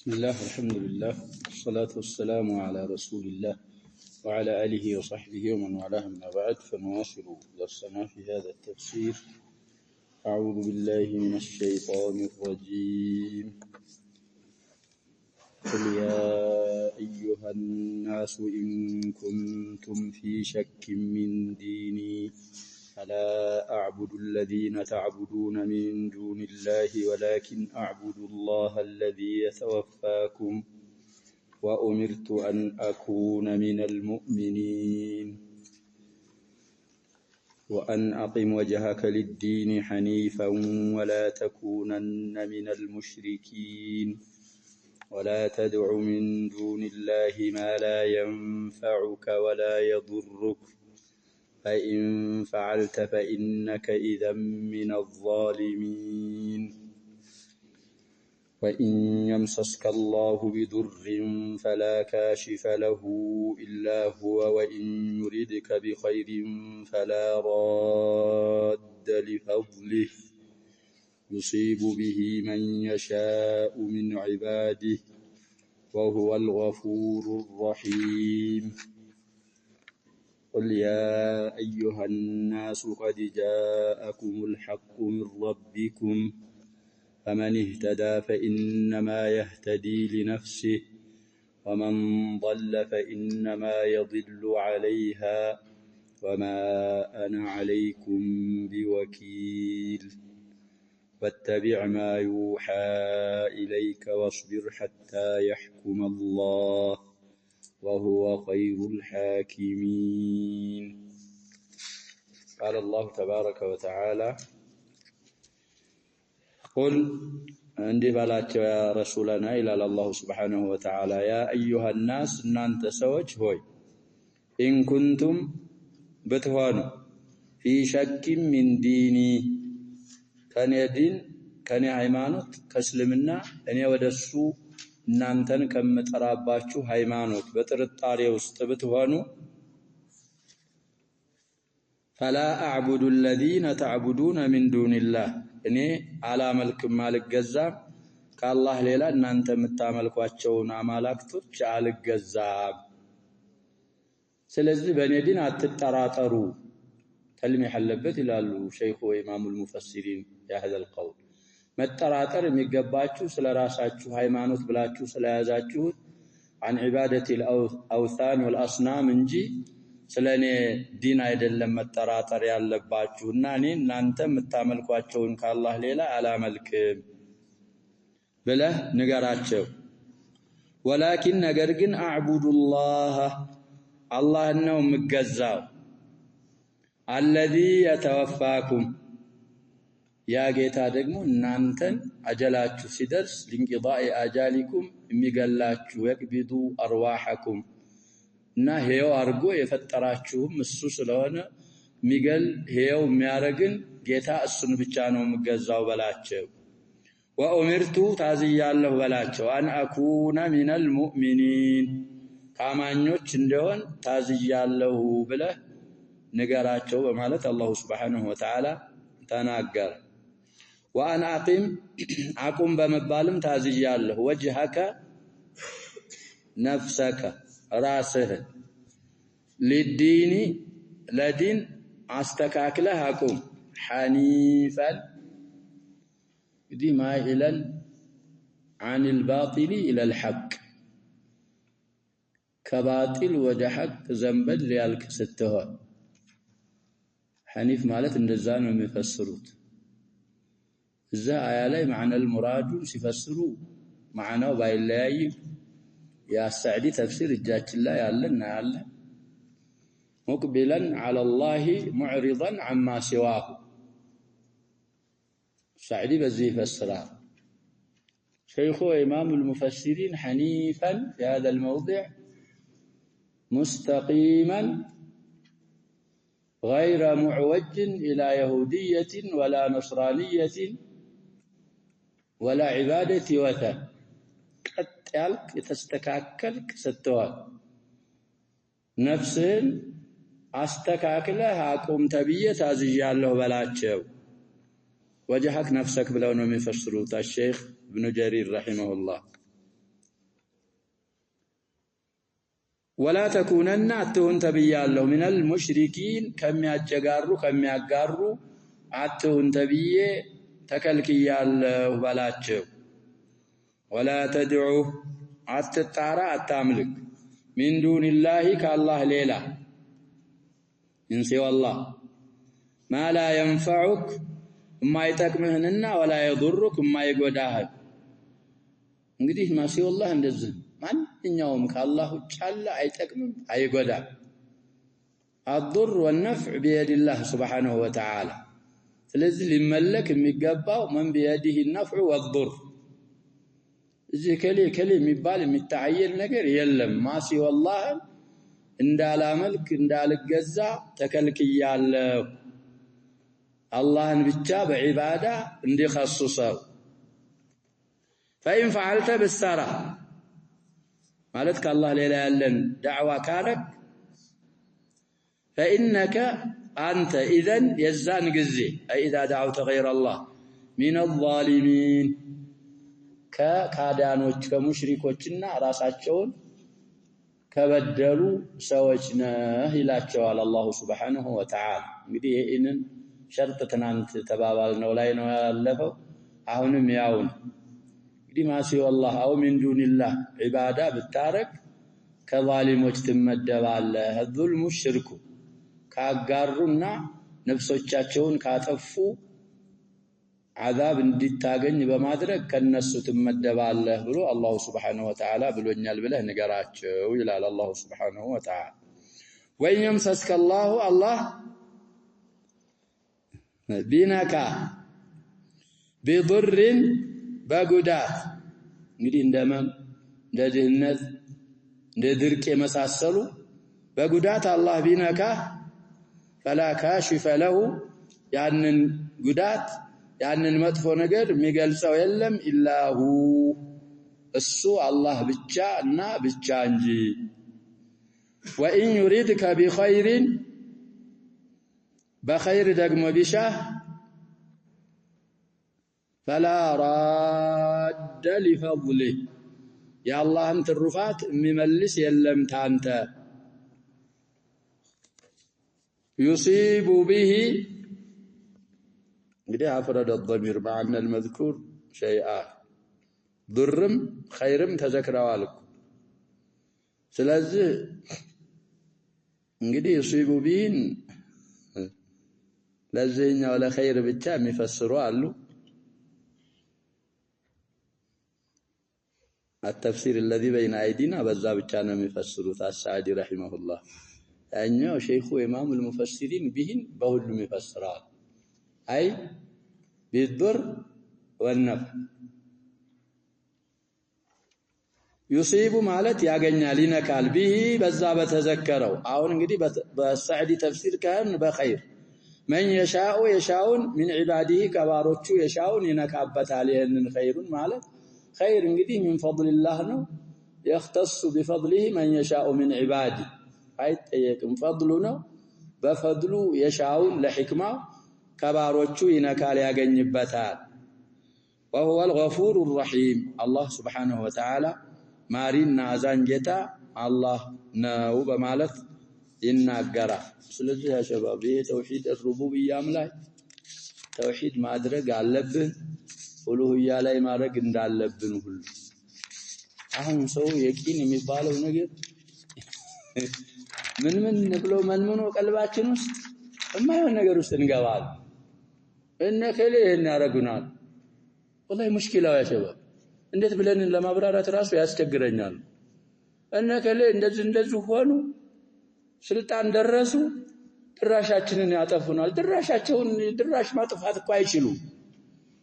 بسم الله والحمد لله والصلاة والسلام على رسول الله وعلى آله وصحبه ومن والاه، أما بعد، فنواصل درسنا في هذا التفسير. أعوذ بالله من الشيطان الرجيم. قل يا أيها الناس إن كنتم في شك من ديني فلا أعبد الذين تعبدون من دون الله ولكن أعبد الله الذي يتوفاكم وأمرت أن أكون من المؤمنين وأن أقم وجهك للدين حنيفا ولا تكونن من المشركين ولا تدع من دون الله ما لا ينفعك ولا يضرك فإن فعلت فإنك إذا من الظالمين. وإن يمسسك الله بضر فلا كاشف له إلا هو وإن يردك بخير فلا راد لفضله يصيب به من يشاء من عباده وهو الغفور الرحيم. قل يا أيها الناس قد جاءكم الحق من ربكم فمن اهتدى فإنما يهتدي لنفسه ومن ضل فإنما يضل عليها وما أنا عليكم بوكيل. واتبع ما يوحى إليك واصبر حتى يحكم الله وهو خير الحاكمين. قال الله تبارك وتعالى: قل عندي بلاتوا يا رسولنا إلى الله سبحانه وتعالى يا أيها الناس نانت سوج هوي إن كنتم بتهانوا في شك من ديني كان يدين كان ሃይማኖት ከእስልምና እኔ ወደሱ እናንተን ከምጠራባችሁ ሃይማኖት በጥርጣሬ ውስጥ ብትሆኑ فلا أعبد الذين تعبدون من دون الله እኔ አላመልክም አልገዛም ከአላህ ሌላ እናንተ የምታመልኳቸውን አማላክቶች አልገዛም። ስለዚህ በእኔ ዲን አትጠራጠሩ ተልሚህ አለበት ይላሉ ሸይኹ ኢማሙል ሙፈሲሪን ያህል القول መጠራጠር የሚገባችሁ ስለራሳችሁ ሃይማኖት ብላችሁ ስለያዛችሁት عن عبادة الأوثان والأصنام እንጂ ስለኔ ዲን አይደለም መጠራጠር ያለባችሁና እኔ እናንተ የምታመልኳቸውን ከአላህ ሌላ አላመልክም ብለህ ንገራቸው። ወላኪን ነገር ግን አዕቡዱላህ አላህን ነው የምገዛው الذي يتوفاكم ያ ጌታ ደግሞ እናንተን አጀላችሁ ሲደርስ لانقضاء አጃሊኩም የሚገላችሁ يقبض أرواحكم እና ሄው አርጎ የፈጠራችሁም እሱ ስለሆነ ሚገል ሄው የሚያረግን ጌታ እሱን ብቻ ነው የምገዛው በላቸው። ወኡምርቱ ታዝያለሁ በላቸው አን አኩነ ሚነል ሙእሚኒን ታማኞች እንደሆን ታዝያለሁ ብለህ ንገራቸው በማለት አላሁ ሱብሓነሁ ወተዓላ ተናገረ። ወአን አቁም በመባልም ታዝያለሁ ወጅሃከ ነፍሰከ ራስህን للدين ለዲን አስተካክለህ አቁም ሐኒፈን ማኢለን عن الباطل إلى الحق ከባጢል ወደ ሐቅ ዘንበል ያልክ ስትሆን ሐኒፍ ማለት እንደዛ ነው የሚፈስሩት። እዛ አያ ላይ معنى المراد ሲፈስሩ معناው ባይለያይ يا سعدي تفسير الجاكل لا يعلن مقبلا على الله معرضا عما سواه. سعدي بزي فسرها شيخ إمام المفسرين حنيفا في هذا الموضع مستقيما غير معوج إلى يهودية ولا نصرانية ولا عبادة وثن ያልክ የተስተካከልክ ስትሆን ነፍስህን አስተካክለህ አቁም ተብዬ ታዝያለሁ በላቸው። وجهك نفسك بلون من فسروت الشيخ ابن جرير رحمه الله. ولا تكونن أتهن تبيالله من المشركين كم يأجاروا أتهن تبيه تكلكيالله بلاتشو ولا تدعو أتتعرى أتاملك من دون الله كالله ليلة من سوى الله ما لا ينفعك ما يتكمهننا ولا يضرك ما يقوداهك እንግዲህ ማሲወላህ እንደዚህ ማንኛውም ከአላህ ውጭ ያለ አይጠቅምም አይጎዳም الضر والنفع بيد الله سبحانه وتعالى ስለዚህ ሊመለክ የሚገባው من بيده النفع والضر እዚህ ከሌ የሚባል የሚታየል ነገር የለም ማሲወላህ እንዳላመልክ እንዳልገዛ ተከልክያለሁ አላህን ብቻ በዒባዳ እንዲخصصው فإن فعلت بالسارة مالتك الله ليلا يلن دعوة كارك فإنك أنت إذن يزان قزي أي إذا دعوت غير الله من الظالمين كادانوش كمشركوشنا راساتشون كبدلوا سوجنا هلاتشو على الله سبحانه وتعالى مديه إنن شرطتنا أنت تبابالنا ولاينا ويالفو أهونم ياون دي ما سوى الله أو من دون الله عبادة بالتارك كظالم واجتمدب على الظلم الشرك كأقارنا نفسه تشاتشون كاتفو عذاب اندتاقن بمادرك كالنسو تمدب على بلو الله سبحانه وتعالى بلو نيال بله نقراتشو إلى الله سبحانه وتعالى وإن يمسسك الله بينك بضر በጉዳት እንግዲህ እንደመም እንደድህነት እንደድርቅ የመሳሰሉ በጉዳት አላህ ቢነካ فلا كاشف له ያንን ጉዳት ያንን መጥፎ ነገር የሚገልጸው የለም ኢላሁ እሱ አላህ ብቻ እና ብቻ እንጂ وإن يريدك بخير بخير ደግሞ ቢሻህ فلا راد لفضله يا الله انت الرفات مملس يلم تانت يصيب به قد أفرد الضمير مع أن المذكور شيئا ضرم خيرم تذكروا لكم سلازه قد يصيب به لازين ولا خير بالتام يفسروا له التفسير الذي بين أيدينا بذاب كان مفسروت السعدي رحمه الله أنه شيخ إمام المفسرين بهن بهل مفسرات أي بالضر والنفع يصيب مالت يغنيا لنكال به بذاب تذكروا أو نقدي بالسعدي تفسير كان بخير من يشاءون من عباده كباروتشو يشاءون ينكابت عليهن خير مالت خير انقدي من فضل الله نو يختص بفضله من يشاء من عباده አይጠየቅም فضل ነው በፈድሉ يشاءون ለሕክማ ከባሮቹ ይነካል ያገኝበታል وهو الغفور الرحيم الله سبحانه وتعالى ማሪና አዛኝ ጌታ አላህ ነው በማለት ይናገራል ስለዚህ ያ ሸባብ የተውሂድ الربوبية ላይ ተውሂድ ማድረግ አለብን ኡሉሂያ ላይ ማድረግ እንዳለብን ሁሉ አሁን ሰው የቂን የሚባለው ነገር ምን ብሎ መንምኖ ቀልባችን ውስጥ የማይሆን ነገር ውስጥ እንገባለን እነከለ እናረጉናል والله ሙሽኪላው ያ ሸባብ እንዴት ብለን ለማብራራት ራሱ ያስቸግረኛል እነከለ እንደዚህ ሆኑ ስልጣን ደረሱ ድራሻችንን ያጠፉናል ድራሻቸውን ድራሽ ማጥፋት እኮ አይችሉም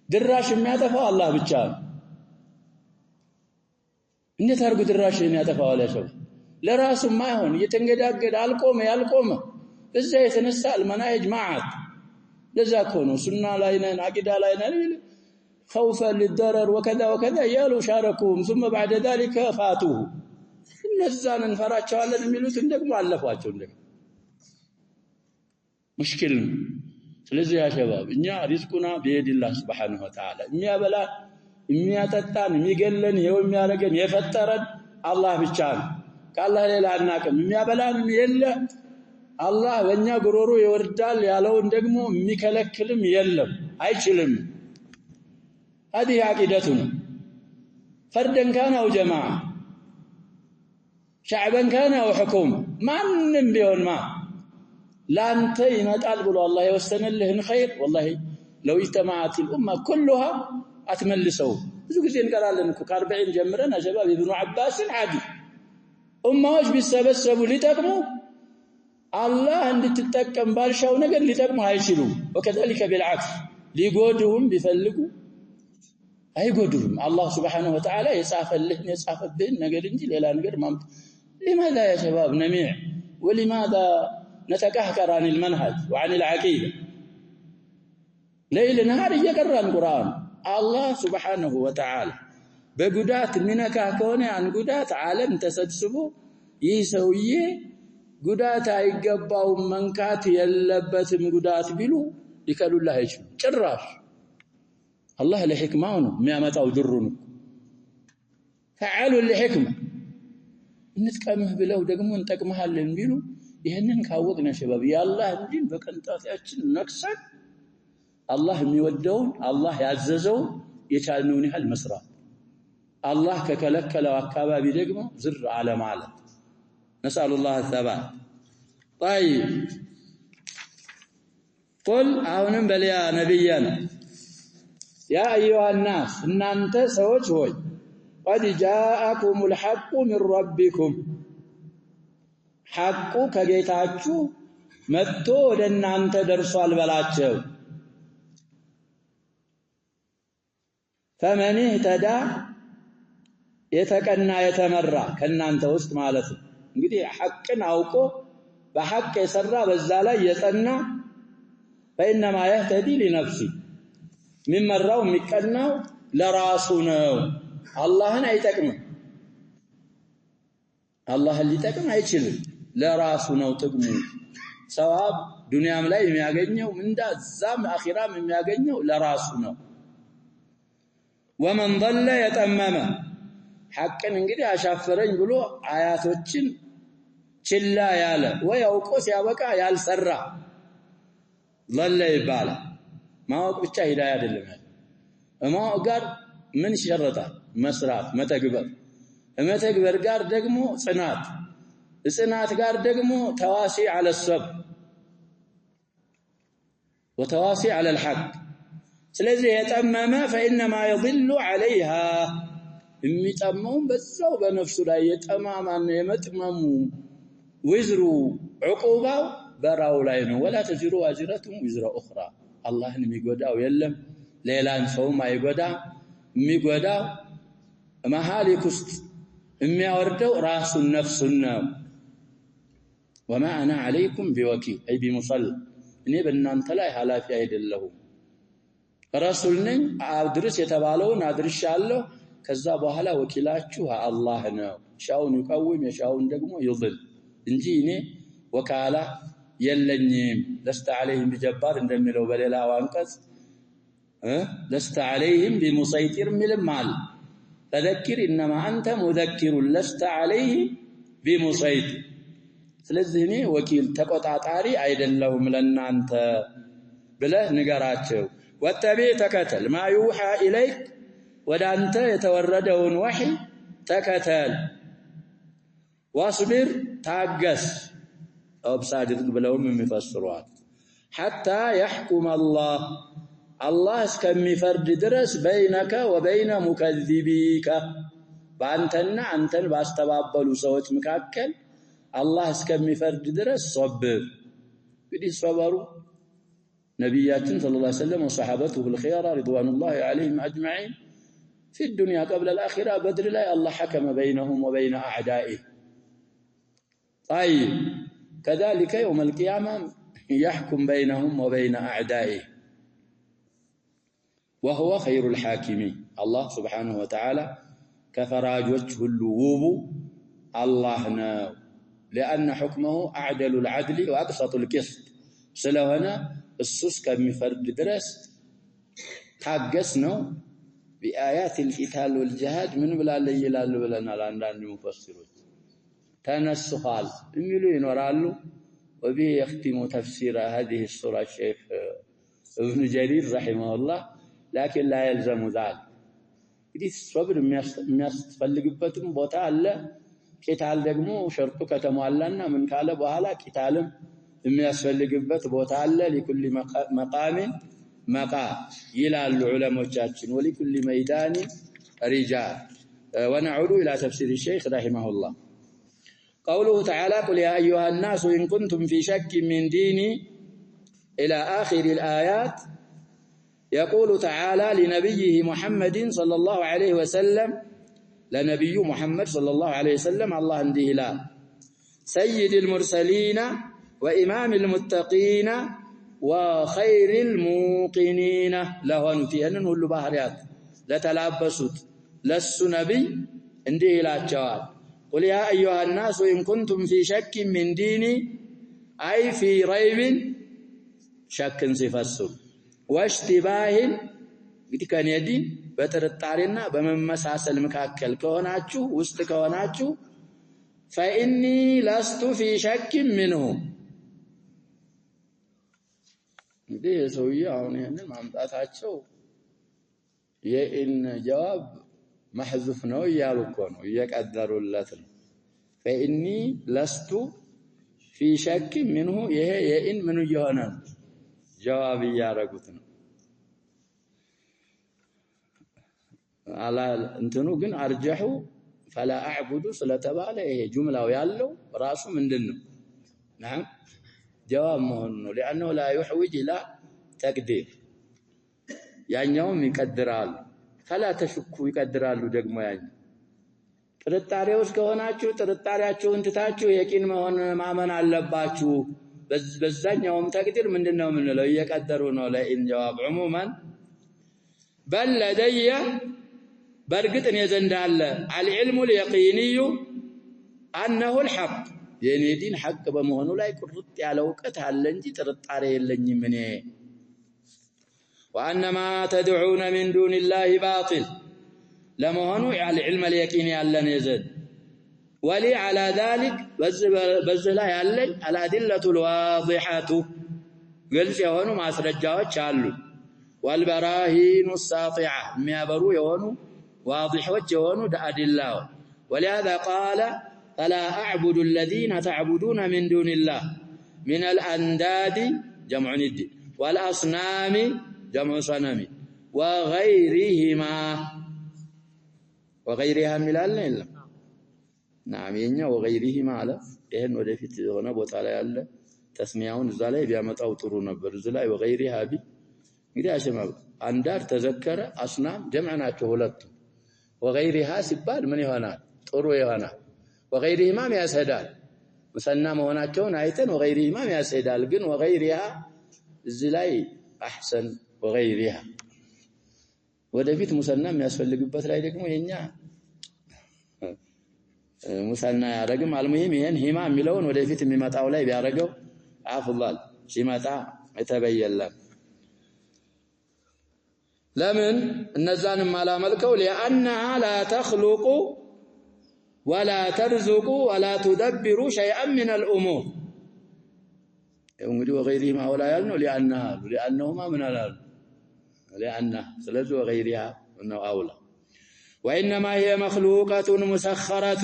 ድራሽ የሚያጠፋው አላህ ብቻ ነው እንዴት አርጉ ድራሽን ያጠፋው አላቸው ለራሱ ማይሆን እየተንገዳገደ ያልቆመ እዛ የተነሳ المناهج معات ለዛ ነው ሱና ላይ ነን አቂዳ ላይ ነን خوفا للضرر وكذا وكذا يالو شاركوهم ثم بعد ذلك فاتوه እነዛን እንፈራቸዋለን የሚሉት ደግሞ አለፏቸው እንደገና ሙሽኪል ስለዚህ ያ ሸባብ እኛ ሪዝቁና በየዲላህ Subhanahu Wa Ta'ala የሚያበላ የሚያጠጣን የሚገለን ይሄው የሚያረገን የፈጠረን አላህ ብቻ ነው ከአላህ ሌላ አናቅም የሚያበላንም የለ አላህ በእኛ ጉሮሮ ይወርዳል ያለውን ደግሞ የሚከለክልም የለም አይችልም هذه عقيدتنا فردا كان أو جماعة شعبا كان أو حكومة ማንም ቢሆን ላንተ ይመጣል ብሎ አላህ የወሰነልህን ኸይር والله لو اجتمعت الامه كلها اتملسوا ብዙ ጊዜ እንቀራለን እኮ ከ40 ጀምረን አጀባብ ኢብኑ አባስ ሐዲስ ኡማዎች ቢሰበሰቡ ሊጠቅሙ አላህ እንድትጠቀም ባልሻው ነገር ሊጠቅሙ አይችሉም وكذلك بالعكس ሊጎዱም ቢፈልጉ አይጎዱም አላህ Subhanahu Wa Ta'ala የጻፈልህን ነገር እንጂ ሌላ ነገር ማምጣ لماذا يا شباب نميع ولماذا نتكهكر عن المنهج وعن العقيدة ليل نهار يقرأ القرآن الله سبحانه وتعالى بقدات منك كونه عن قدات عالم تسبسبه يسويه قدات يقبعوا منكات يلبتم قدات بلو يكالوا الله يجب جراش الله لحكمه مئمة أو درونه فعالوا لحكمة نتكامه بلو دقمون تكمها اللي بلو ይሄንን ካወቅና ሸባብ ያላህ እንዲን በቀንጣታችን ነክሰን አላህ የሚወደውን አላህ ያዘዘውን የቻልነውን ያህል መስራት አላህ ከከለከለው አካባቢ ደግሞ ዝር አለ ማለት نسأل الله الثبات طيب قل አሁንም በሊያ ነብያና يا ايها الناس እናንተ ሰዎች ሆይ قد جاءكم الحق من ربكم ሐቁ ከጌታችሁ መጥቶ ወደናንተ ደርሷል በላቸው فمن اهتدى የተቀና የተመራ ከናንተ ውስጥ ማለት ነው እንግዲህ ሐቅን አውቆ በሐቅ የሰራ በዛ ላይ የጸና فإنما يهتدي لنفسه ሚመራው የሚቀናው ለራሱ ነው አላህን አይጠቅም አላህን ሊጠቅም አይችልም ለራሱ ነው ጥቅሙ ሰዋብ ዱንያም ላይ የሚያገኘው እንደዛም አኺራም የሚያገኘው ለራሱ ነው ومن ضل يتمم ሐቅን እንግዲህ አሻፈረኝ ብሎ አያቶችን ችላ ያለ ወይ አውቆ ሲያበቃ ያልሰራ ضل ይባላል ማወቅ ብቻ ሂዳያ አይደለም ማወቅ ጋር ምን ይሸረጣል መስራት መተግበር ጋር ደግሞ ጽናት ጋር ደግሞ ተዋሲ على الصبر وتواصي على الحق ስለዚህ የጠመመ فإنما يضل عليها የሚጠመው በዛው በነፍሱ ላይ የጠማማን የመጥመሙ ወዝሩ ዕቁባው በራው ላይ ነው ولا تزر وازرة وزر أخرى አላህን የሚጎዳው የለም ሌላን ሰውም አይጎዳ የሚጎዳው መሐሊክ ውስጥ የሚያወርደው ራሱን ነፍሱን ነው وما انا عليكم بوكيل اي بمصلى እኔ በእናንተ ላይ ኃላፊ አይደለሁም ረሱል ነኝ አድርስ የተባለውን አድርሻለሁ ከዛ በኋላ ወኪላችሁ አላህ ነው ሻውን ይቀውም የሻውን ደግሞ ይضل እንጂ እኔ ወካላ የለኝም ለስተ عليهم بجبار እንደሚለው በሌላ አንቀጽ ለስተ عليهم بمسيطر ሚልማል فذكر انما انت مذكر لست عليه بمسيطر ስለዚህ እኔ ወኪል ተቆጣጣሪ አይደለሁም ለናንተ ብለህ ንገራቸው ወተቢ ተከተል ما يوحى اليك ወዳንተ የተወረደውን ወህይ ተከተል واصبر ታገስ አብሳድቅ ብለውም የሚፈስሩት حتى يحكم الله እስከሚፈርድ ድረስ በይነከ ወበይነ ሙከዚቢከ ባንተና አንተን ባስተባበሉ ሰዎች መካከል አላህ እስከሚፈርድ ድረስ ሶብር እንግዲህ ሶበሩ ነብያችን ሰለላሁ ዐለይሂ ወሰለም ወሰሐበቱሁ الخيار رضوان الله عليهم اجمعين في الدنيا قبل الاخره بدر لا الله حكم بينهم وبين اعدائه طيب كذلك يوم القيامه يحكم بينهم وبين اعدائه وهو خير الحاكمين الله سبحانه وتعالى كفراجوች ሁሉ ውቡ الله ነው لأن حكمه أعدل العدل وأقسط القسط ስለሆነ እሱስ ከሚፈርድ ድረስ ታገስ ነው بآيات القتال والجهاد من ብላለ ይላል ብለናል አንዳንድ ሙፈሲሮች ተነስኻል የሚሉ ይኖራሉ وبه يختم تفسير هذه السورة الشيخ ابن جرير رحمه الله لكن لا يلزم ذلك እንግዲህ ሶብር የሚያስፈልግበትም ቦታ አለ ቂታል ደግሞ ሸርጡ ከተሟላና ምን ካለ በኋላ ቂታልም የሚያስፈልግበት ቦታ አለ لكل مقام مقام ይላሉ ዑለሞቻችን ولكل ميدان رجال ونعود إلى تفسير الشيخ رحمه الله قوله تعالى قل يا أيها الناس إن كنتم في شك من ديني إلى آخر الآيات يقول تعالى لنبيه محمد صلى الله عليه وسلم لنبي محمد صلى الله عليه وسلم الله عنده لا سيد المرسلين وإمام المتقين وخير الموقنين لهن فيهن كل بحريات لتلابسوت لس نبي عنده لا جواب قل يا أيها الناس إن كنتم في شك من ديني أي في ريب شك سيفسر واشتباه كان يدين بترطارنا بممساسل مكاكل كوناچو وسط كوناچو فإني لست في شك منه دي سويه አሁን ይሄንን ማምጣታቸው የኢን ጀዋብ محذوف ነው ይያሉ እኮ ነው እየቀደሩለት ነው فإني لست في شك منه ይሄ የኢን ምን ይሆነ ጀዋብ ያረጉት ነው አላ እንትኑ ግን አርጀሁ فلا اعبد ስለተባለ ይሄ ጁምላው ያለው ራሱ ምንድነው نعم جواب መሆኑ ነው لانه لا يحوج الى تقدير ያኛውም ይቀድራሉ فلا تشكوا ይቀድራሉ ደግሞ ያኝ ጥርጣሬውስ ከሆናችሁ ጥርጣሬያችሁን ትታችሁ የቂን መሆን ማመን አለባችሁ በዛኛውም ተቅዲር ምንድነው ምንለው እየቀደሩ ነው ለኢን ጀዋብ عموما بل لدي برغتن يزندال العلم اليقيني انه الحق የኔ ዲን ሐቅ በመሆኑ ላይ ቁርጥ ያለ ዕውቀት አለ እንጂ ጥርጣሬ የለኝም እኔ وانما تدعون من دون الله باطل ለመሆኑ العلم اليقيني ያለን يزد ولي على ذلك በዚህ ላይ ያለኝ الادله الواضحه ግልጽ የሆኑ ማስረጃዎች አሉ والبراهين الساطعه የሚያበሩ የሆኑ واضحዎች የሆኑ ዳአዲላው ولهذا قال فلا اعبد الذين تعبدون من دون الله من الانداد جمع ند والاصنام جمع صنم وغيرها ملال الا نعم يኛ وغيرهما على ይሄን ወደፊት ሆነ ቦታ ላይ ያለ ተስሚያውን እዛ ላይ ቢያመጣው ጥሩ ነበር እዛ ላይ وغيرها ቢ እንግዲህ አሸማብ አንዳር ተዘከረ አስናም ጀምዕ ናቸው ሁለቱ وغيرها ሲባል ምን ይሆናል ጥሩ ይሆናል وغيرهما ያሰዳል ሙሰና መሆናቸውን አይተን وغيرهما ያሰዳል ግን وغيرها እዚህ ላይ احسن وغيرها ወደፊት ሙሰና የሚያስፈልግበት ላይ ደግሞ የኛ ሙሰና ያረግም አልሙሂም ይሄን ሂማ የሚለውን ወደፊት የሚመጣው ላይ ቢያረገው አፍضل ሲመጣ የተበየለም ለምን እነዛንም አላመልከው لانها لا تخلق ولا ترزق ولا تدبر شيئا من الامور እንግዲህ وغيرهما ولا ያልነው لانهما من الال لانها ስለዚህ وغيرها ነው አውላ وانما هي مخلوقه مسخره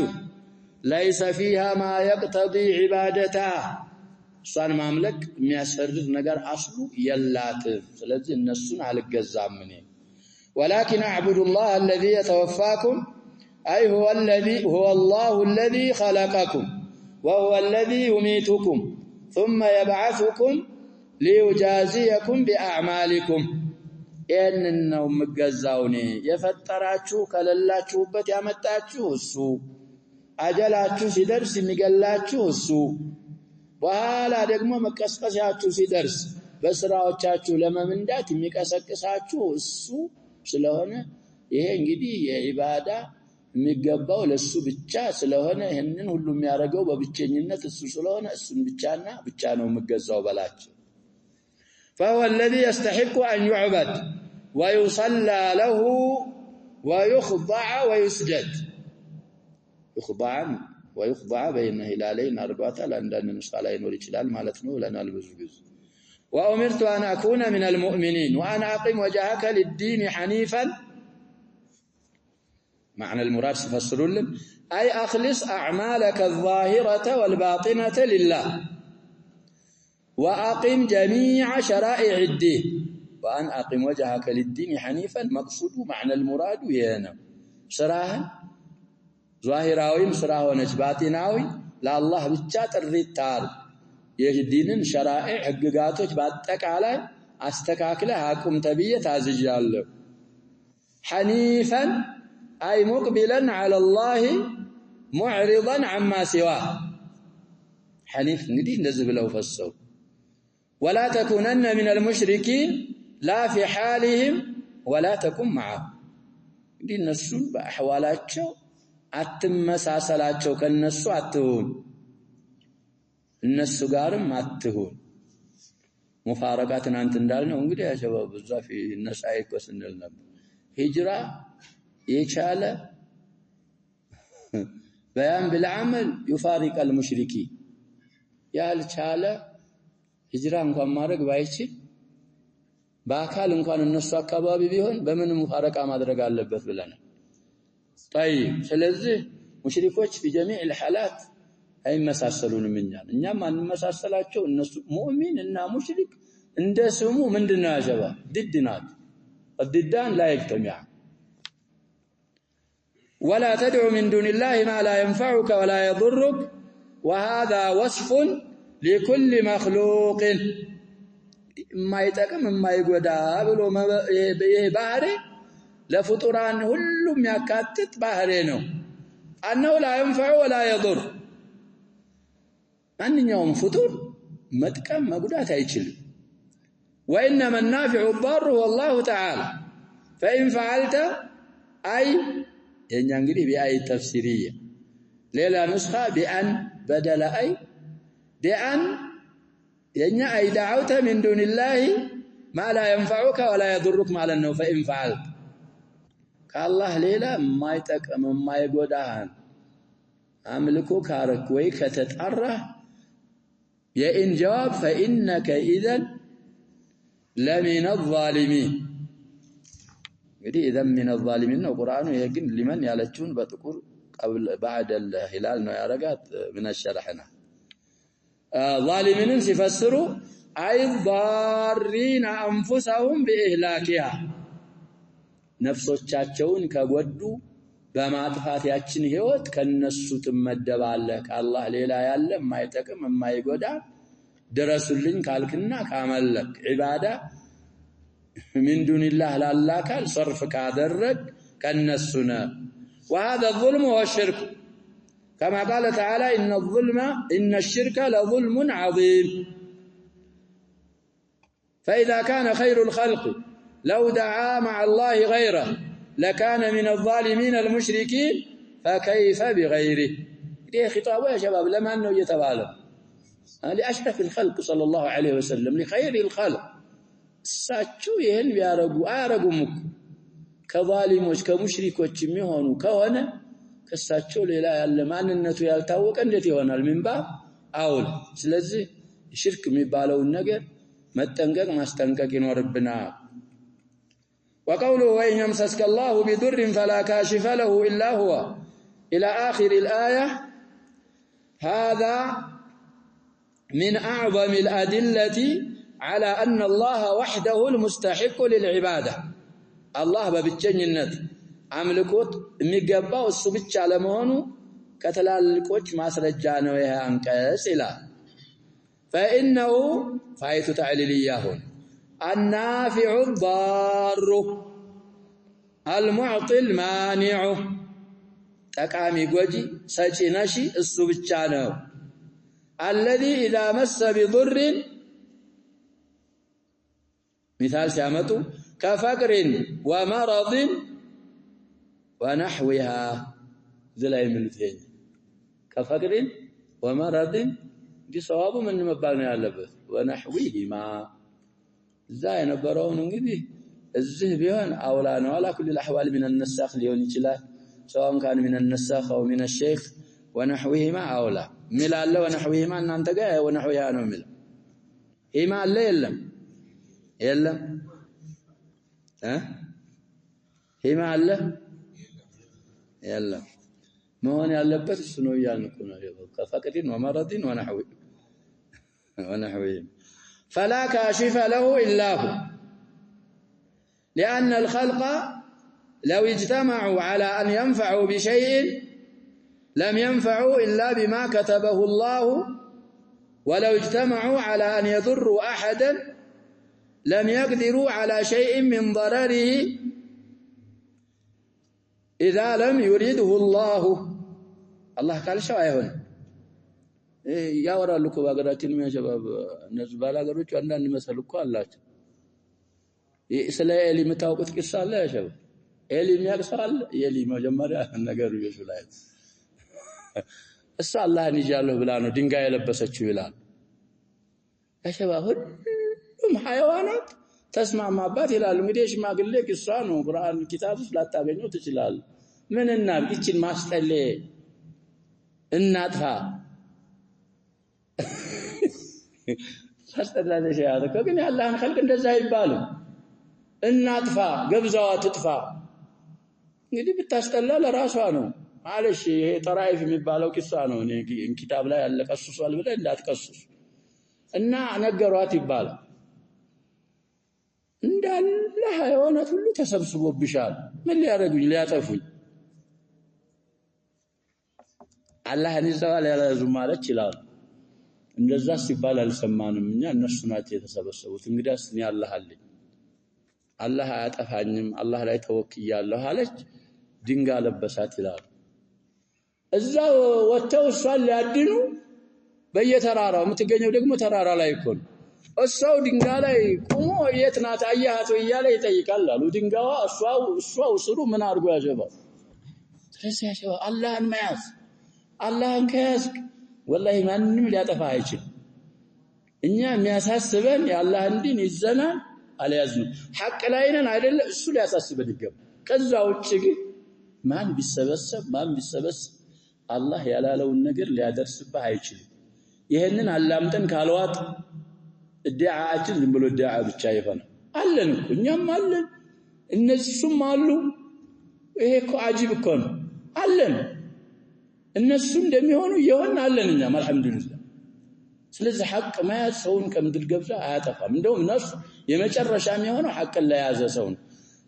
ليس فيها ما يقتضي عبادتها እሷን ማምለክ የሚያስፈርድ ነገር አስሉ የላትም ስለዚህ እነሱን አልገዛም እኔ ولكن اعبد الله الذي يتوفاكم اي هو الله الذي خلقكم وهو الذي يميتكم ثم يبعثكم ليجازيكم باعمالكم اننو مغزاوني የፈጠራችሁ ከለላችሁበት ያመጣችሁ እሱ አጀላችሁ ሲደርስ የሚገላችሁ እሱ በኋላ ደግሞ መቀስቀሳችሁ ሲደርስ በስራዎቻችሁ ለመምንዳት የሚቀሰቅሳችሁ እሱ ስለሆነ ይሄ እንግዲህ የኢባዳ የሚገባው ለሱ ብቻ ስለሆነ ይሄንን ሁሉ የሚያረጋው በብቸኝነት እሱ ስለሆነ እሱን ብቻና ብቻ ነው የምገዛው በላችሁ فهو الذي يستحق أن يعبد ويصلى له ويخضع ويسجد يخضع ويخضع بين هلالين أربعة لأن نسخة لا ينور يشلال مالتنا لنا البزبز وأمرت أن أكون من المؤمنين وأن أقيم وجهك للدين حنيفا معنى المراد فسروا لهم أي أخلص أعمالك الظاهرة والباطنة لله وأقم جميع شرائع الدين وأن أقم وجهك للدين حنيفا مقصود معنى المراد ويانا سراها ظاهراوي سراها ونجباتناوي لا الله بتشات الريتار يهدين شرائع حققاتك باتك على أستكاكله هاكم تبية تعزجال حنيفا أي مقبلا على الله معرضا عما سواه حنيف ندي نزب له فالسو ولا تكونن من المشركين لا في حالهم ولا تكن معهم دي النسون بأحوالاتشو أتمساسلاتشو كالنسو أتهون النسو قارم أتهون مفارقاتنا أنت ندالنا ونقول يا شباب في الناس عيكو سنلنا هجرة يشالة بيان بالعمل يفارق المشركين يا الشالة هجرة انكم مارق بايشي باكال انكم النسو أكبابي بيهون بمن مفارقة مادرق اللبث بلنا طيب سلزه مشركوش في جميع الحالات أي مساسلون مننا إنما المساسلات الناس مؤمن إننا مشرك إن سمو من دنا جوا ضدنا الضدان لا يجتمع ولا تدعو من دون الله ما لا ينفعك ولا يضرك وهذا وصف لكل مخلوق ما يتكم ما يقودا بلو ما بحري لفطران كلهم يكاتت بحرينه أنه لا ينفع ولا يضر أنهم فطور متكم مقودات يشل وإنما النافع الضار هو الله تعالى فإن فعلت أي ينجري بأي تفسيرية ليلة نسخة بأن بدل أي بأن أي دعوت من دون الله ما لا ينفعك ولا يضرك مع أنه فإن فعلت كالله ليلة ما يتكم ما يقودان أملكو كارك ويكتتأره يا إن جواب فإنك إذن لمن الظالمين إذن من الظالمين القرآن يقول لمن يالجون بتقول قبل بعد الهلال يارقات من الشرحنا ظالمين سيفسروا أي ضارين أنفسهم بإهلاكها نفسوቻቸውን ከጎዱ በማጥፋት ያችን ህይወት ከነሱ ትመደባለህ አላህ ሌላ ያለ የማይጠቅም የማይጎዳ ድረሱልኝ ካልክና ካመለክ ኢባዳ من دون الله لا كان صرف كادرك كنسنا وهذا الظلم هو الشرك كما قال تعالى إن الشرك لظلم عظيم فإذا كان خير الخلق لو دعا مع الله غيره لكان من الظالمين المشركين فكيف بغيره دي خطابه يا شباب لما أنه يتبالغ لأشرف الخلق صلى الله عليه وسلم لخير الخلق ساتشو يهن بيارقوا آرقوا كظالموش كمشركوش ميهونوا كوانا كساتشو للا يالمان النتو يالتاوك اندتي هنا المنبع أول سلزي شرك ميبالو النقر متنقق ما استنقق وربنا وقوله وإن يمسسك الله بضر فلا كاشف له إلا هو إلى آخر الآية هذا من أعظم الأدلة على أن الله وحده المستحق للعبادة الله ببتشنينت عملكوت ميقبا السبتش على مهونو كتلالكوش ماسرجانا ويها أنكاس إلى فإنه فايت تعليليهون النافع الضار المعطي المانع تقامي قوجي ساچي ناشي السبتشانو الذي إذا مس بضر مثال سامتو كفقر ومرض ونحوها ذلائي ملتين كفقر ومرض دي صواب من مبالنا يالبث ونحوهما زي نبرون انجدي الزهبيان أولانا ولا كل الأحوال من النساخ ليون يجلال سواء كان من النساخ أو من الشيخ ونحوهما أولى ملا الله ونحوهما أن أنت جاء ونحوها نملا هما لا يلم هما الله يلم ما هو يلبس السنو يالنكون كفقد ومرض ونحوهم فلا كاشف له إلا هو لأن الخلق لو اجتمعوا على أن ينفعوا بشيء لم ينفعوا إلا بما كتبه الله ولو اجتمعوا على أن يضروا أحدا لم يقدروا على شيء من ضرره إذا لم يريده الله قال شو أيهون يا ورا لكم أقرأتين يا شباب نزبالا قروش عندنا نمسلكوا الله إسلا إلي متوقف قصة الله يا شباب إلي ميقصال يلي مجمرة نقروا يسولايت السؤال الله نجاله بلانو دينغا يلبسچو ይላል ያሸባሁን حيوانات تسمع ما بات ይላል እንግዲህ ሽማግሌ ቂሷ ነው ቁርአን ኪታብ ውስጥ ላታገኘው ትችላል ምንና እቺን ማስተለ እናጥፋ ፈስተላልሽ ያደረገ ግን ያላህን خلق እንደዛ አይባልም እናጥፋ ገብዛዋ ትጥፋ እንግዲህ ብታስተላ ለራሷ ነው معلش ይሄ ጠራይፍ የሚባለው ቂሷ ነው እኔ ኪታብ ላይ ያለ ቀስሷል ብለ እንዳትቀስሱ እና ነገሯት ይባላል እንዳለ ሃይዋናት ሁሉ ተሰብስቦብሻል ምን ሊያረጉኝ ሊያጠፉኝ አላህን ይዘዋል ያላዙ ማለት ይችላል እንደዛ ሲባል አልሰማንም እኛ እነሱ ናቸው የተሰበሰቡት እንግዲያስ እኔ አላህ አለኝ አላህ አያጠፋኝም አላህ ላይ ተወክያለሁ አለች ድንጋ ለበሳት ይላል እዛው ወተው እሷን ሊያድኑ በየተራራው የምትገኘው ደግሞ ተራራ ላይ እኮ ነው እሷው ድንጋ ላይ ቆሞ የት ናት አያሃት እያለ ይጠይቃል አሉ ድንጋዋ እሷው ስሩ ምን አድርጎ ያጀባው ስለዚህ ያጀባው አላህን መያዝ አላህን ከያዝክ ወላሂ ማንንም ሊያጠፋ አይችል እኛ የሚያሳስበን የአላህን ዲን ይዘናል አልያዝንም ሐቅ ላይ ነን አይደለ እሱ ሊያሳስበን ይገባል ከዛ ውጪ ግን ማን ቢሰበሰብ አላህ ያላለውን ነገር ሊያደርስብህ አይችልም ይሄንን አላምጠን ካልዋጥ እዲዓአችን ዝም ብሎ እዲዓ ብቻ ይሆናል አለን እኮ እኛም አለን እነሱም አሉ ይሄ እኮ አጂብ እኮ ነው አለን እነሱ እንደሚሆኑ ይሆን አለን እኛም አልহামዱሊላህ ስለዚህ ሐቅ ማያዝ ሰውን ከምድር ገብዛ አያጠፋም እንደውም ነፍስ የመጨረሻ የሚሆነው ሐቅን ላይ ያዘ ሰው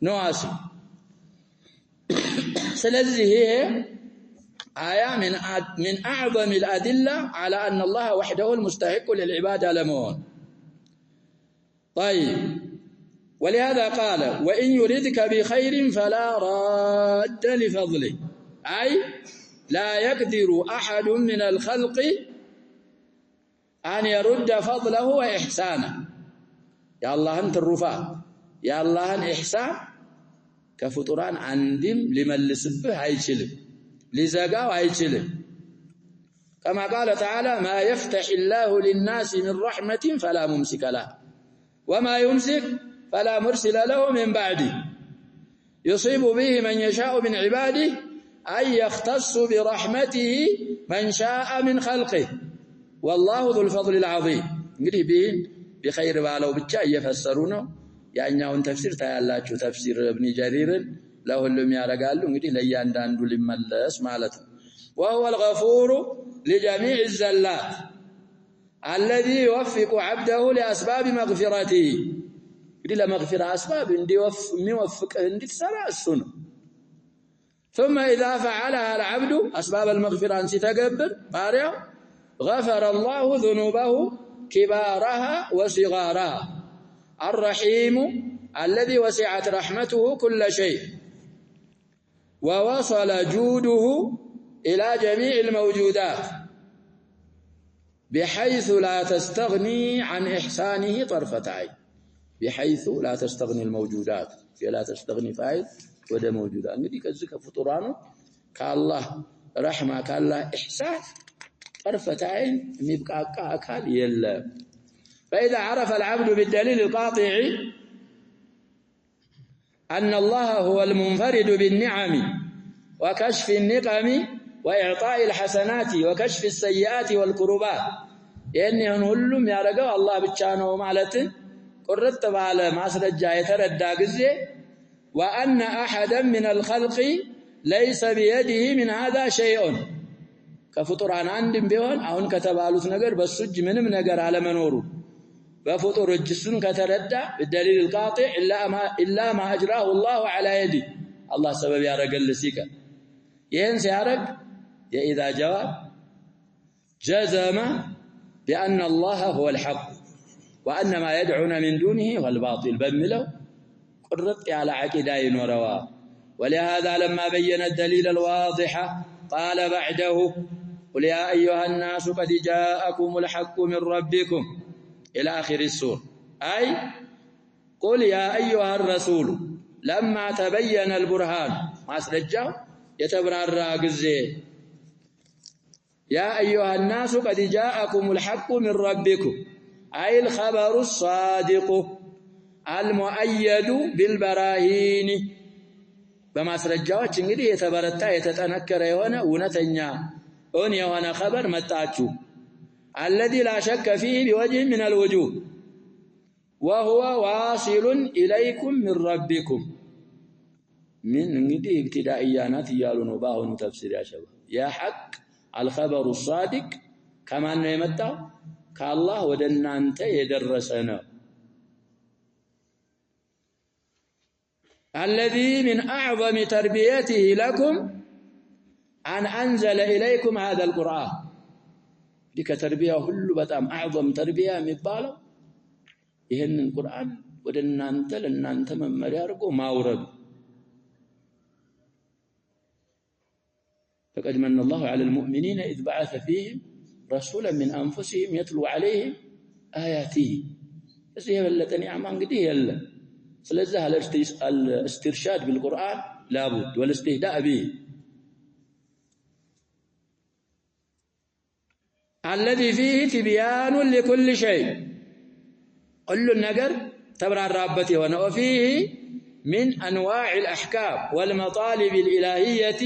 ነው አሲ ስለዚህ ይሄ آية من أعظم الأدلة على أن الله وحده المستحق للعبادة لمون طيب ولهذا قال وإن يردك بخير فلا راد لفضله أي لا يقدر أحد من الخلق أن يرد فضله وإحسانه يا الله أنت الرفاق يا الله الإحسان كفطران عندهم لمن لسبه هيشلم لزقاو هيشلم كما قال تعالى ما يفتح الله للناس من رحمة فلا ممسك له وما يمسك فلا مرسل له من بعده يصيب به من يشاء من عباده أن يختص برحمته من شاء من خلقه والله ذو الفضل العظيم እንግዲህ بخير ባለው ብቻ እየፈሰሩ ነው ያኛውን ተፍሲር ታያላችሁ ተፍሲር ابن جرير ለሁሉም ያረጋሉ እንግዲህ ለእያንዳንዱ ሊመለስ ማለት ነው وهو الغفور لجميع الزلات الذي يوفق عبده لأسباب مغفرته እንግዲህ ለመግፊራ አስባብ እንዲወፍቅ እንድትሰራ እሱ ነው ثم إذا فعلها العبد أسباب المغفرة سيتقبل باريو غفر الله ذنوبه كبارها وصغارها الرحيم الذي وسعت رحمته كل شيء ووصل جوده إلى جميع الموجودات بحيث لا تستغني عن إحسانه طرفة عين بحيث لا تستغني الموجودات لا تستغني فاعل وده موجودة እንግዲህ ከዚህ ከፍጡራኑ ከአላህ ረህማ ከአላህ ኢህሳን طرفة عين የሚብቃቃ አካል የለም فإذا عرف العبد بالدليل القاطع أن الله هو المنفرد بالنعم وكشف النقم وإعطاء الحسنات وكشف السيئات والكربات ينهن ሁሉም ያረጋው አላህ ብቻ ነው ማለትን ቁርጥ ባለ ማስረጃ የተረዳ ጊዜ وأن أحدا من الخلق ليس بيده من هذا شيء ከፍጡራን አንድም ቢሆን አሁን ከተባሉት ነገር በሱ እጅ ምንም ነገር አለመኖሩ በፍጡር እጅ እሱን ከተረዳ بالدليل القاطع إلا ما أجراه الله على يده الله سبب ያረገል ሲቀር ይሄን ሲያረግ የኢዛ ጀዋብ جزم بأن الله هو الحق وأن ما يدعون من دونه هو الباطل بملو قرط على عقيدة ينوروا ولهذا لما بين الدليل الواضح قال بعده قل يا أيها الناس قد جاءكم الحق من ربكم إلى آخر السورة أي قل يا أيها الرسول لما تبين البرهان ما سرجعوا يتبرر قزي يا أيها الناس قد جاءكم الحق من ربكم أي الخبر الصادق المؤيد بالبراهين بما سرجعوا እንግዲህ የተበረታ የተጠነከረ የሆነ እውነተኛ የሆነ خبر መጣችሁ الذي لا شك فيه بوجه من الوجوه وهو واصل إليكم من ربكم من እንግዲህ ابتدائيات እያሉ ነው ባሁኑ ተፍሲር ያሸባ يا حق الخبر الصادق كما انه يمጣው ከአላህ ወደ እናንተ የደረሰ ነው الذي من أعظم تربيته لكم أن أنزل إليكم هذا القرآن ديك تربية كله بتام أعظم تربية مبالغ يهن القرآن ودنا أنت لنا أنت من مرياركو ما ورد فقد من الله على المؤمنين إذ بعث فيهم رسولا من أنفسهم يتلو عليهم آياته بس هي بلتني أعمان قديه يلا ስለዚህ الاسترشاد بالقرآن لابد والاستهداء به الذي فيه تبيان لكل شيء كل النجر تبرع رابته وفيه من أنواع الأحكام والمطالب الإلهية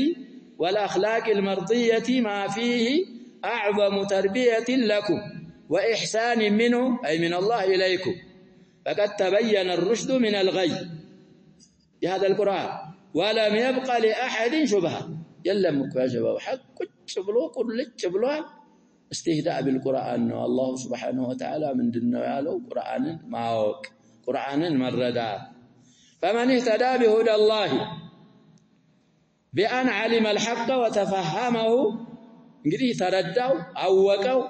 والأخلاق المرضية ما فيه أعظم تربية لكم وإحسان منه أي من الله إليكم فقد تبين الرشد من الغي بهذا القرآن ولم يبقى لأحد شبهة يلمك يا شباب حق شبلو كل شبلوان استهداء بالقرآن الله سبحانه وتعالى من دنيا يالو قرآن معوك قرآن مردا فمن اهتدى بهدى الله بأن علم الحق وتفهمه እንግዲህ ተረዳው አወቀው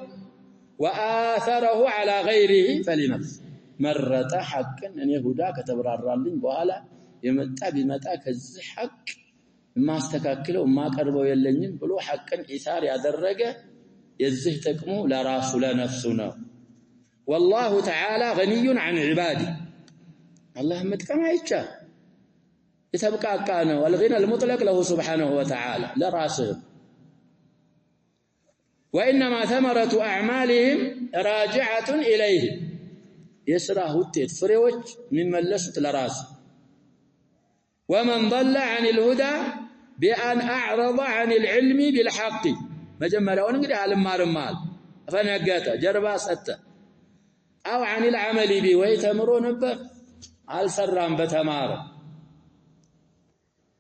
وآثره على غيره فلنفسه መረጠ ሐቅን እኔ ሁዳ ከተብራራልኝ በኋላ የመጣ ቢመጣ ከዚህ ሐቅ ማስተካከለው ማቀርበው የለኝም ብሎ ሐቅን ኢሳር ያደረገ የዚህ ጥቅሙ ለራሱ ለነፍሱ ነው والله تعالى غني عن عباده الله متكم አይቻል የተብቃቃ ነው والغنى المطلق له سبحانه وتعالى لراسه وإنما ثمرة أعمالهم راجعة إليه يسراه التيت فريوج ممن لست لراس ومن ضل عن الهدى بأن أعرض عن العلم بالحق مجمّل ونقري على المال فنقاته جربا ستة أو عن العمل به ويتمرون به على سرام بتمارا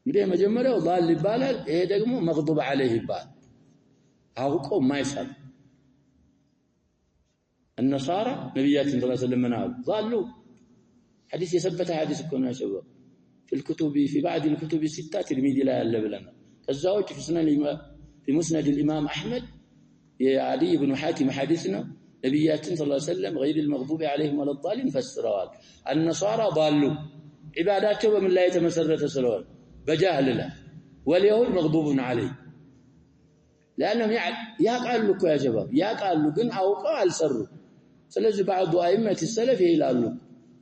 قري مجمّل وضال لبالا إيه دقمو مغضوب عليه البال أوقو ما يسأل النصارى نبيات صلى الله عليه وسلم منال ضالوا حديث يثبت حديث كنا يا شباب في الكتب في بعض الكتب الستة ترمذي لا يلب لنا الزوج في مسند الإمام أحمد يا علي بن حاتم حديثنا نبيات صلى الله عليه وسلم غير المغضوب عليهم ولا الضالين فسروا النصارى ضالوا عباداتهم من لا يتمسرت سلوان بجاهل له واليهود مغضوب عليه لأنهم يقالوا لك يا شباب يقالوا كن أوقع السر ስለዚህ بعض أئمة السلف ይላሉ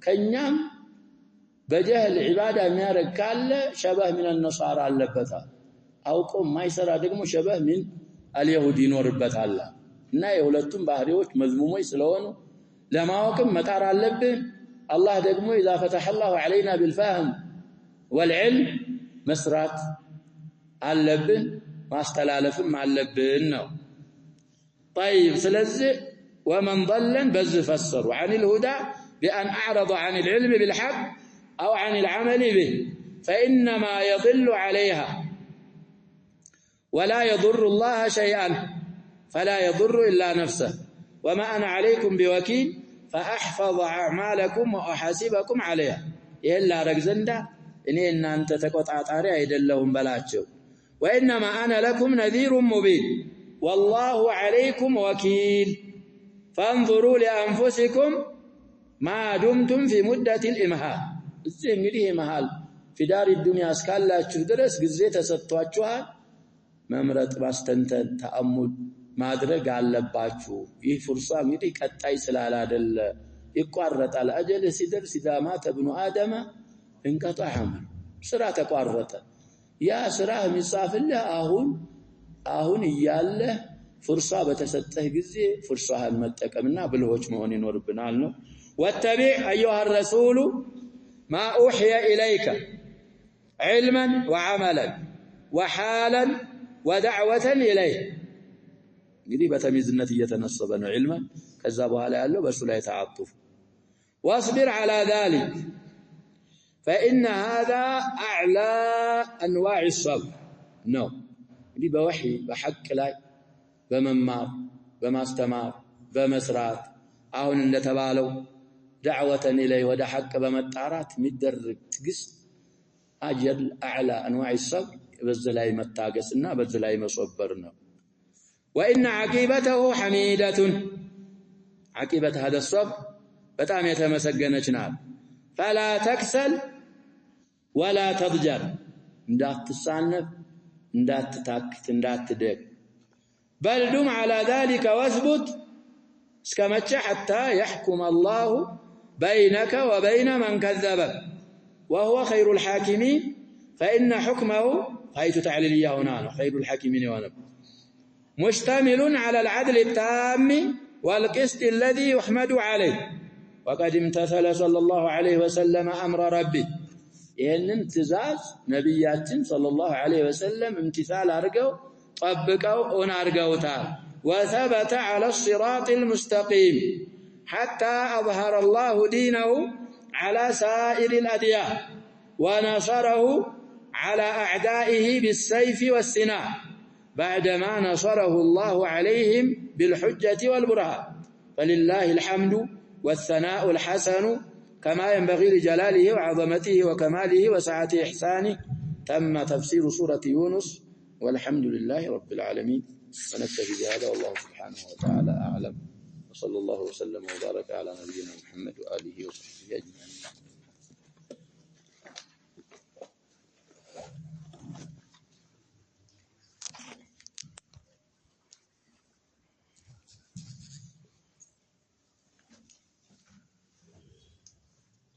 ከኛም በጀህል ዒባዳ የሚያረግ ካለ ሸበህ من النصارى አለበታል አውቆ ማይሰራ ደግሞ ሸበህ من اليهود ይኖርበታል እና የሁለቱም ባህሪዎች መዝሙሞች ስለሆኑ ለማወቅም መጣር አለብን አላህ ደግሞ إذا فتح الله علينا بالفهم والعلم መስራት አለብን ማስተላለፍም አለብን ነው طيب ስለዚህ ومن ضل بز فسروا عن الهدى بأن أعرض عن العلم بالحق أو عن العمل به فإنما يضل عليها ولا يضر الله شيئا فلا يضر إلا نفسه وما أنا عليكم بوكيل فأحفظ أعمالكم وأحاسبكم عليها إلا رجزندا إن أنت تقطع طاري أيدلهم بلاتشو وإنما أنا لكم نذير مبين والله عليكم وكيل فانظروا لأنفسكم ما دمتم في مدة الإمهال الزين مهال في دار الدنيا اسكالا درس غزي تسطواچوال ممرط باستنتن تأمل ማድረግ አለባችሁ ይህ ፍርሳ እንግዲህ ቀጣይ ስላላደለ ይቋረጣል አጀል ሲደርስ ዳማ ተብኑ አደማ እንቀጣ አመል ስራ ተቋረጠ ያ ስራ የሚጻፍልህ አሁን ይያለ ፍርሳ በተሰጠህ ጊዜ ፍርሳህን መጠቀምና ብልሆች መሆን ይኖርብናል ነው ወተቢዕ ايها الرسول ما اوحي اليك علما وعملا وحالا ودعوة اليه እንግዲህ በተሚዝነት እየተነሰበ ነው ዒልማ ከዛ በኋላ ያለው በሱ ላይ ተዓጡፍ واصبر على ذلك فإن هذا أعلى أنواع الصبر نو እንግዲህ በወህይ በሐቅ ላይ በመማር በማስተማር በመስራት አሁን እንደተባለው دعوة إليه ወደ ሐቅ በመጣራት የሚደረግ ትግስት አጀል أعلى أنواع الصبر በዚህ ላይ መታገስና በዚህ ላይ መصبر ነው وإن عقيبته حميدة عقيبة هذا الصبر بتام يتمسجنش نار فلا تكسل ولا تضجر ندات تصنف ندات تاكت ندات تدق بل دم على ذلك واثبت اسكمتش حتى يحكم الله بينك وبين من كذبك وهو خير الحاكمين فإن حكمه حيث تعليليه هنا خير الحاكمين ونب مشتمل على العدل التام والقسط الذي يحمد عليه وقد امتثل صلى الله عليه وسلم أمر ربه ይሄንን ትእዛዝ ነብያችን ሰለላሁ ዐለይሂ ወሰለም امتثال አርገው ጠብቀው ኦን አርገውታል وثبت على الصراط المستقيم حتى أظهر الله دينه على سائر الأديان ونصره على أعدائه بالسيف والسنان بعدما نصره الله عليهم بالحجة والبرهان فلله الحمد والثناء الحسن كما ينبغي لجلاله وعظمته وكماله وسعة إحسانه تم تفسير سورة يونس والحمد لله رب العالمين ونكتفي بهذا والله سبحانه وتعالى أعلم وصلى الله وسلم وبارك على نبينا محمد وآله وصحبه أجمعين